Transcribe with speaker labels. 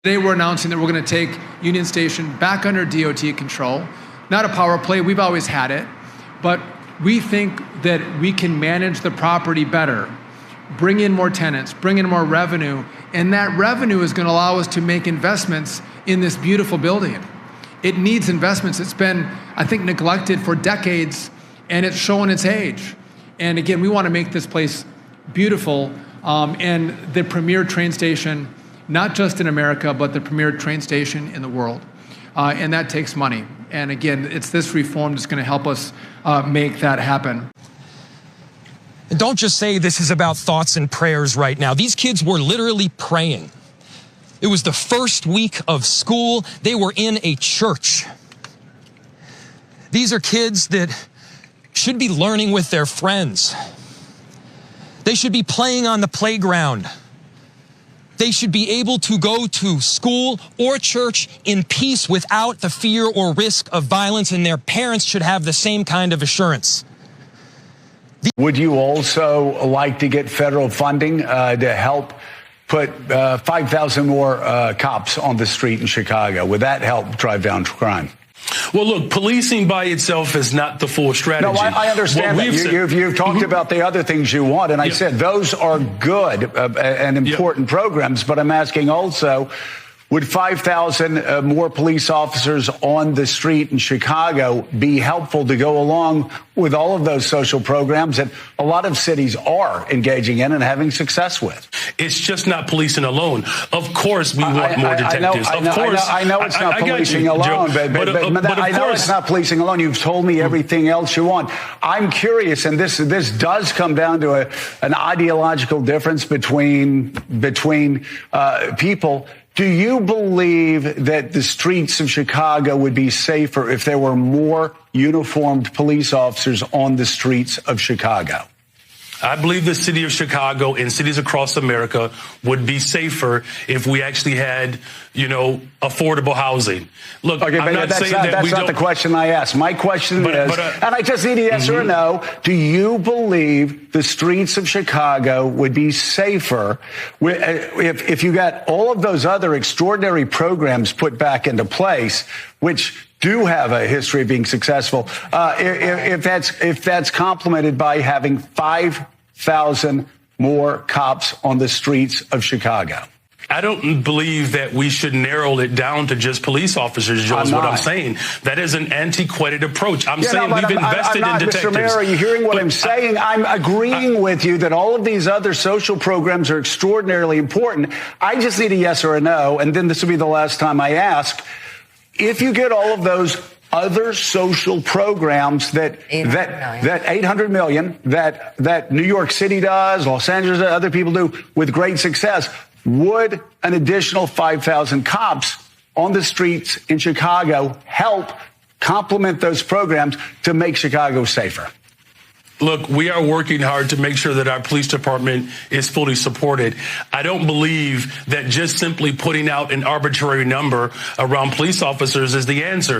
Speaker 1: Today we're announcing that we're going to take Union Station back under DOT control. Not a power play, we've always had it, but we think that we can manage the property better, bring in more tenants, bring in more revenue, and that revenue is going to allow us to make investments in this beautiful building. It needs investments. It's been, I think, neglected for decades, and it's showing its age. And again, we want to make this place beautiful and the premier train station, not just in America, but the premier train station in the world. And that takes money. And again, it's this reform that's going to help us make that happen.
Speaker 2: And don't just say this is about thoughts and prayers right now. These kids were literally praying. It was the first week of school. They were in a church. These are kids that should be learning with their friends. They should be playing on the playground. They should be able to go to school or church in peace without the fear or risk of violence, and their parents should have the same kind of assurance.
Speaker 3: Would you also like to get federal funding to help put 5,000 more cops on the street in Chicago? Would that help drive down crime?
Speaker 4: Well, look, policing by itself is not the full strategy.
Speaker 3: No, I understand that. You've talked about the other things you want, and I said those are good and important programs, but I'm asking also, would 5,000 more police officers on the street in Chicago be helpful to go along with all of those social programs that a lot of cities are engaging in and having success with?
Speaker 4: It's just not policing alone. Of course, we want more detectives.
Speaker 3: I know it's not policing alone, but I know it's not policing alone. You've told me everything else you want. I'm curious, and this does come down to an ideological difference between people. Do you believe that the streets of Chicago would be safer if there were more uniformed police officers on the streets of Chicago?
Speaker 4: I believe the city of Chicago and cities across America would be safer if we actually had, affordable housing. Look,
Speaker 3: okay,
Speaker 4: I'm not saying that
Speaker 3: that's not the question I asked. My question is, and I just need a yes or a no, do you believe the streets of Chicago would be safer if you got all of those other extraordinary programs put back into place, which do have a history of being successful, if that's complemented by having 5,000 more cops on the streets of Chicago?
Speaker 4: I don't believe that we should narrow it down to just police officers, Joe, is what I'm saying. That is an antiquated approach. I'm saying we've invested in detectives.
Speaker 3: Mr. Mayor, are you hearing what I'm saying? I'm agreeing with you that all of these other social programs are extraordinarily important. I just need a yes or a no, and then this will be the last time I ask. If you get all of those other social programs that 800 million that New York City does, Los Angeles, other people do with great success, would an additional 5,000 cops on the streets in Chicago help complement those programs to make Chicago safer?
Speaker 4: Look, we are working hard to make sure that our police department is fully supported. I don't believe that just simply putting out an arbitrary number around police officers is the answer.